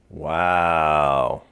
Wow.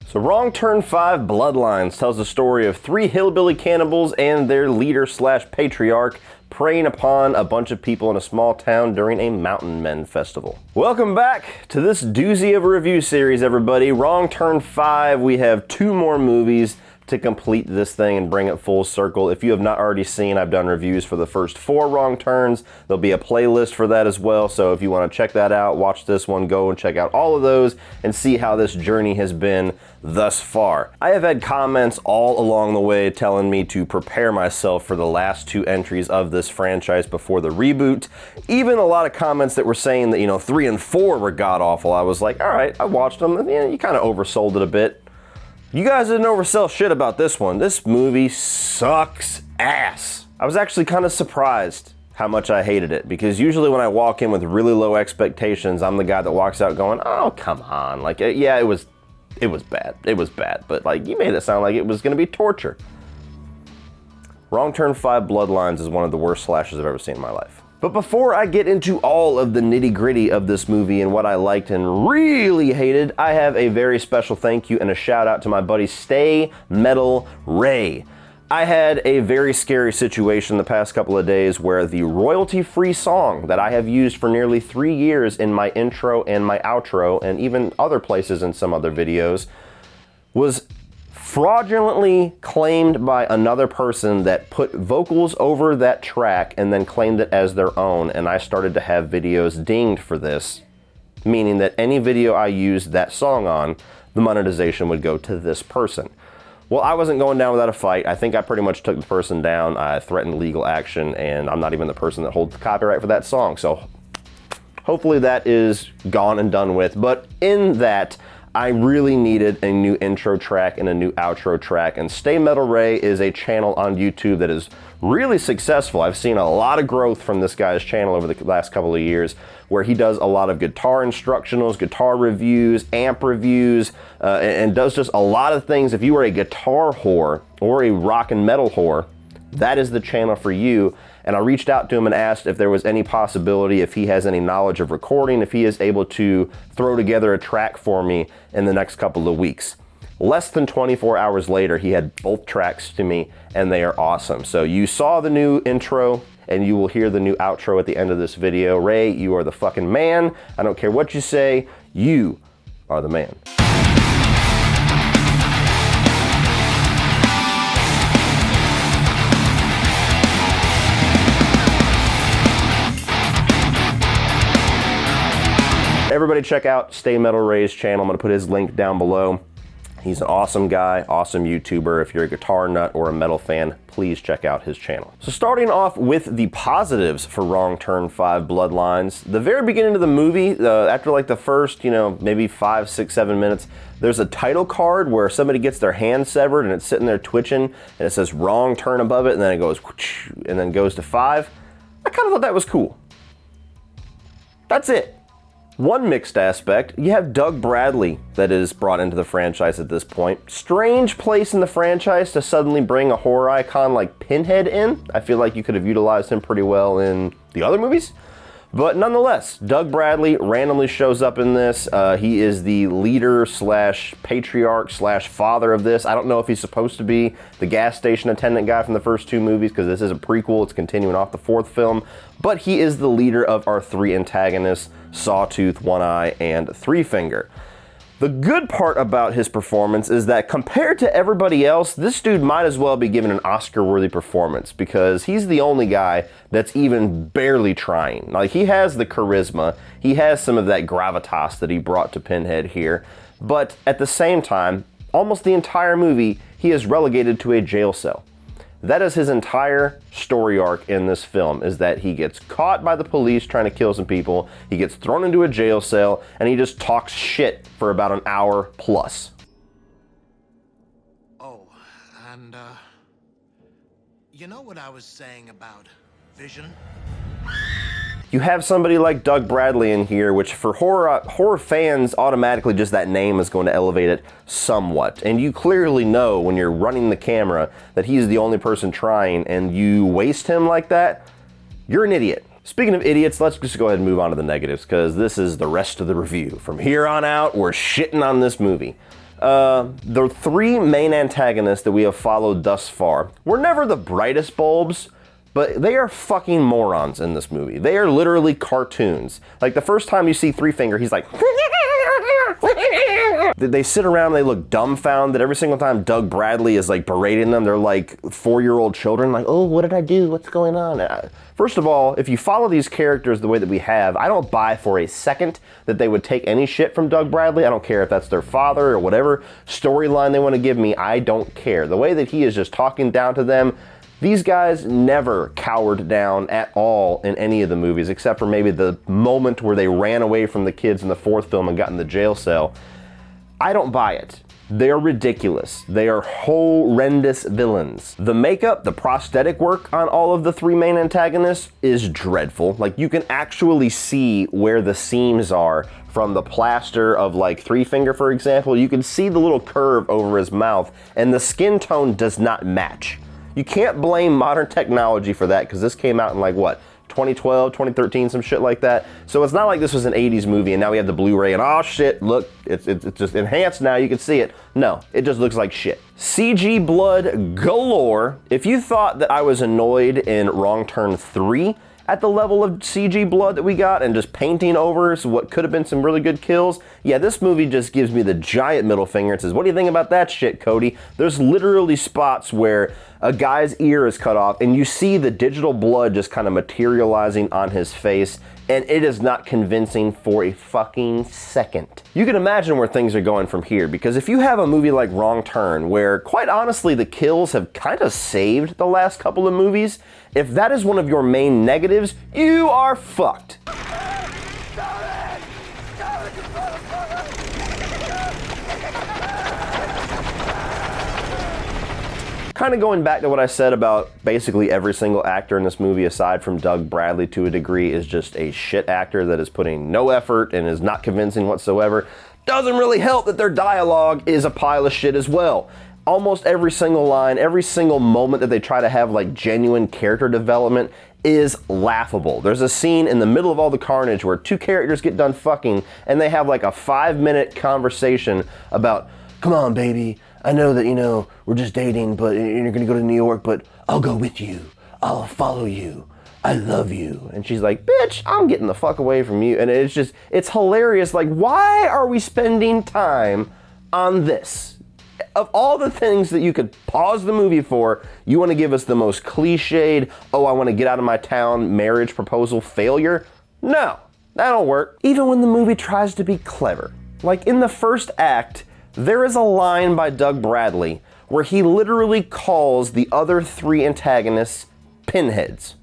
So Wrong Turn 5 Bloodlines tells the story of three hillbilly cannibals and their leader slash patriarch preying upon a bunch of people in a small town during a mountain men festival. Welcome back to this doozy of a review series, everybody. Wrong Turn 5, we have two more movies to complete this thing and bring it full circle. If you have not already seen, I've done reviews for the first 4 Wrong Turns. There'll be a playlist for that as well, so if you want to check that out, watch this one, go and check out all of those and see how this journey has been thus far. I have had comments all along the way telling me to prepare myself for the last 2 entries of this franchise before the reboot. Even a lot of comments that were saying that, 3 and 4 were god-awful. I was like, all right, I watched them, and you kind of oversold it a bit. You guys didn't oversell shit about this one. This movie sucks ass. I was actually kind of surprised how much I hated it, because usually when I walk in with really low expectations, I'm the guy that walks out going, oh, come on. Like, yeah, it was bad. It was bad, but like, you made it sound like it was gonna be torture. Wrong Turn 5 Bloodlines is one of the worst slashes I've ever seen in my life. But before I get into all of the nitty-gritty of this movie and what I liked and really hated, I have a very special thank you and a shout out to my buddy Stay Metal Ray. I had a very scary situation the past couple of days where the royalty-free song that I have used for nearly 3 years in my intro and my outro and even other places in some other videos was fraudulently claimed by another person that put vocals over that track and then claimed it as their own, and I started to have videos dinged for this, meaning that any video I used that song on, the monetization would go to this person. Well, I wasn't going down without a fight. I think I pretty much took the person down. I threatened legal action, and I'm not even the person that holds the copyright for that song, so hopefully that is gone and done with. But in that, I really needed a new intro track and a new outro track, and Stay Metal Ray is a channel on YouTube that is really successful. I've seen a lot of growth from this guy's channel over the last couple of years, where he does a lot of guitar instructionals, guitar reviews, amp reviews, and does just a lot of things. If you are a guitar whore or a rock and metal whore, that is the channel for you. And I reached out to him and asked if there was any possibility, if he has any knowledge of recording, if he is able to throw together a track for me in the next couple of weeks. Less than 24 hours later, he had both tracks to me, and they are awesome. So you saw the new intro, and you will hear the new outro at the end of this video. Ray, you are the fucking man. I don't care what you say, you are the man. Everybody check out Stay Metal Ray's channel. I'm gonna put his link down below. He's an awesome guy, awesome YouTuber. If you're a guitar nut or a metal fan, please check out his channel. So starting off with the positives for Wrong Turn 5 Bloodlines, the very beginning of the movie, after like the first, maybe 5, 6, 7 minutes, there's a title card where somebody gets their hand severed and it's sitting there twitching, and it says Wrong Turn above it, and then it goes, whoosh, and then goes to 5. I kind of thought that was cool. That's it. One mixed aspect, you have Doug Bradley that is brought into the franchise at this point. Strange place in the franchise to suddenly bring a horror icon like Pinhead in. I feel like you could have utilized him pretty well in the other movies. But nonetheless, Doug Bradley randomly shows up in this. He is the leader slash patriarch slash father of this. I don't know if he's supposed to be the gas station attendant guy from the first 2 movies, because this is a prequel. It's continuing off the 4th film. But he is the leader of our 3 antagonists, Sawtooth, One Eye, and Three Finger. The good part about his performance is that compared to everybody else, this dude might as well be given an Oscar-worthy performance, because he's the only guy that's even barely trying. Like, he has the charisma, he has some of that gravitas that he brought to Pinhead here, but at the same time, almost the entire movie, he is relegated to a jail cell. That is his entire story arc in this film, is that he gets caught by the police trying to kill some people, he gets thrown into a jail cell, and he just talks shit for about an hour plus. Oh, and, you know what I was saying about vision? You have somebody like Doug Bradley in here, which for horror fans, automatically just that name is going to elevate it somewhat. And you clearly know when you're running the camera that he's the only person trying, and you waste him like that, you're an idiot. Speaking of idiots, let's just go ahead and move on to the negatives, because this is the rest of the review. From here on out, we're shitting on this movie. The three main antagonists that we have followed thus far were never the brightest bulbs, but they are fucking morons in this movie. They are literally cartoons. Like, the first time you see Three Finger, he's like... They sit around and they look dumbfounded. Every single time Doug Bradley is like berating them, they're like 4-year-old children, like, oh, what did I do? What's going on? First of all, if you follow these characters the way that we have, I don't buy for a second that they would take any shit from Doug Bradley. I don't care if that's their father or whatever storyline they want to give me. I don't care. The way that he is just talking down to them, these guys never cowered down at all in any of the movies, except for maybe the moment where they ran away from the kids in the fourth film and got in the jail cell. I don't buy it. They're ridiculous. They are horrendous villains. The makeup, the prosthetic work on all of the three main antagonists is dreadful. Like, you can actually see where the seams are from the plaster of like Three Finger, for example. You can see the little curve over his mouth, and the skin tone does not match. You can't blame modern technology for that, because this came out in like, what, 2012, 2013, some shit like that. So it's not like this was an 80s movie and now we have the Blu-ray and oh shit, look, it's just enhanced now, you can see it. No, it just looks like shit. CG blood galore. If you thought that I was annoyed in Wrong Turn 3 at the level of CG blood that we got and just painting over what could have been some really good kills, yeah, this movie just gives me the giant middle finger and says, what do you think about that shit, Cody? There's literally spots where a guy's ear is cut off and you see the digital blood just kind of materializing on his face, and it is not convincing for a fucking second. You can imagine where things are going from here, because if you have a movie like Wrong Turn, where quite honestly the kills have kind of saved the last couple of movies, if that is one of your main negatives, you are fucked. Kind of going back to what I said about basically every single actor in this movie, aside from Doug Bradley to a degree, is just a shit actor that is putting no effort and is not convincing whatsoever. Doesn't really help that their dialogue is a pile of shit as well. Almost every single line, every single moment that they try to have like genuine character development is laughable. There's a scene in the middle of all the carnage where two characters get done fucking and they have like a 5-minute conversation about, come on baby, I know that, you know, we're just dating, but you're gonna go to New York, but I'll go with you. I'll follow you. I love you. And she's like, bitch, I'm getting the fuck away from you. And it's just, it's hilarious. Like, why are we spending time on this? Of all the things that you could pause the movie for, you want to give us the most cliched, oh, I want to get out of my town marriage proposal failure? No, that don't work. Even when the movie tries to be clever. Like in the first act, there is a line by Doug Bradley where he literally calls the other three antagonists pinheads.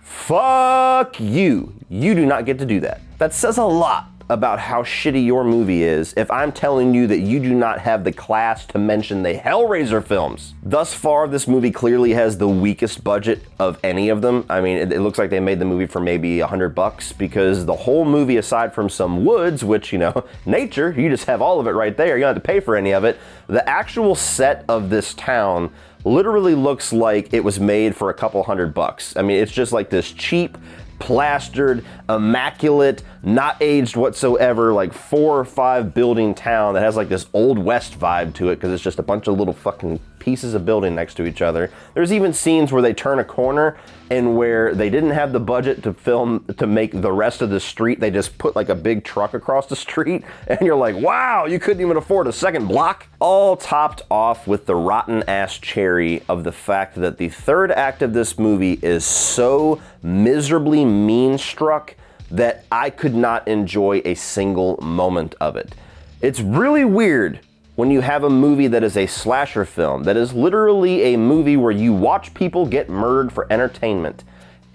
Fuck you. You do not get to do that. That says a lot about how shitty your movie is if I'm telling you that you do not have the class to mention the Hellraiser films. Thus far, this movie clearly has the weakest budget of any of them. I mean, it looks like they made the movie for maybe $100 because the whole movie, aside from some woods, which, you know, nature, you just have all of it right there. You don't have to pay for any of it. The actual set of this town literally looks like it was made for a couple $100. I mean, it's just like this cheap, plastered, immaculate, not aged whatsoever, like 4 or 5 building town that has like this Old West vibe to it because it's just a bunch of little fucking pieces of building next to each other. There's even scenes where they turn a corner and where they didn't have the budget to film, to make the rest of the street, they just put like a big truck across the street and you're like, wow, you couldn't even afford a second block. All topped off with the rotten ass cherry of the fact that the third act of this movie is so miserably mean-struck that I could not enjoy a single moment of it. It's really weird when you have a movie that is a slasher film, that is literally a movie where you watch people get murdered for entertainment,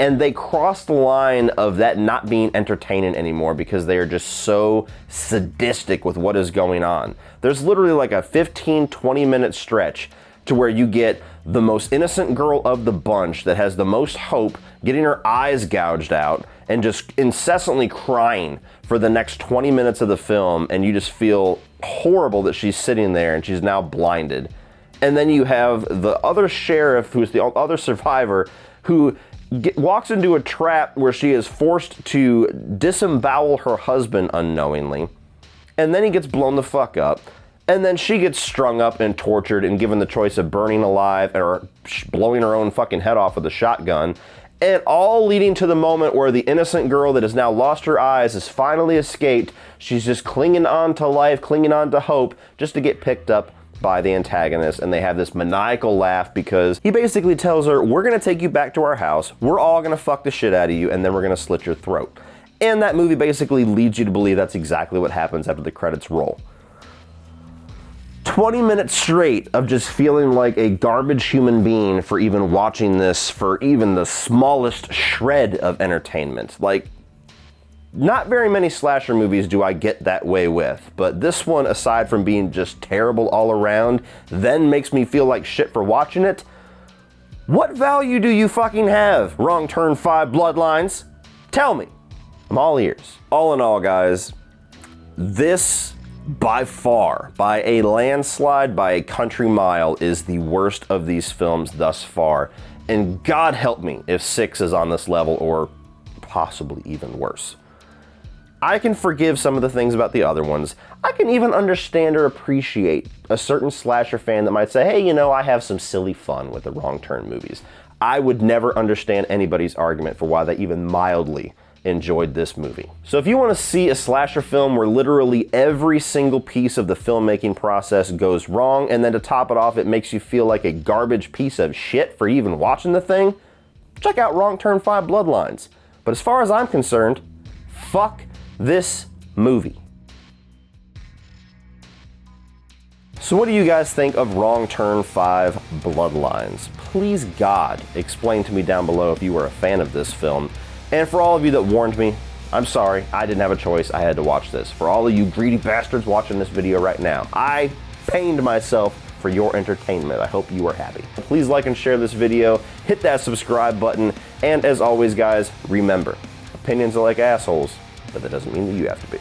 and they cross the line of that not being entertaining anymore because they are just so sadistic with what is going on. There's literally like a 15-20 minute stretch to where you get the most innocent girl of the bunch that has the most hope getting her eyes gouged out and just incessantly crying for the next 20 minutes of the film, and you just feel horrible that she's sitting there and she's now blinded. And then you have the other sheriff, who's the other survivor, who walks into a trap where she is forced to disembowel her husband unknowingly, and then he gets blown the fuck up. And then she gets strung up and tortured and given the choice of burning alive or blowing her own fucking head off with a shotgun. And all leading to the moment where the innocent girl that has now lost her eyes has finally escaped. She's just clinging on to life, clinging on to hope, just to get picked up by the antagonist. And they have this maniacal laugh because he basically tells her, we're gonna take you back to our house, we're all gonna fuck the shit out of you, and then we're gonna slit your throat. And that movie basically leads you to believe that's exactly what happens after the credits roll. 20 minutes straight of just feeling like a garbage human being for even watching this for even the smallest shred of entertainment. Like, not very many slasher movies do I get that way with, but this one, aside from being just terrible all around, then makes me feel like shit for watching it. What value do you fucking have, Wrong Turn 5 Bloodlines? Tell me. I'm all ears. All in all, guys, this by far, by a landslide, by a country mile, is the worst of these films thus far. And God help me if 6 is on this level or possibly even worse. I can forgive some of the things about the other ones. I can even understand or appreciate a certain slasher fan that might say, hey, you know, I have some silly fun with the Wrong Turn movies. I would never understand anybody's argument for why they even mildly enjoyed this movie. So if you want to see a slasher film where literally every single piece of the filmmaking process goes wrong, and then to top it off, it makes you feel like a garbage piece of shit for even watching the thing, check out Wrong Turn 5 Bloodlines. But as far as I'm concerned, fuck this movie. So what do you guys think of Wrong Turn 5 Bloodlines? Please God, explain to me down below if you were a fan of this film. And for all of you that warned me, I'm sorry, I didn't have a choice, I had to watch this. For all of you greedy bastards watching this video right now, I pained myself for your entertainment. I hope you are happy. Please like and share this video, hit that subscribe button, and as always guys, remember, opinions are like assholes, but that doesn't mean that you have to be.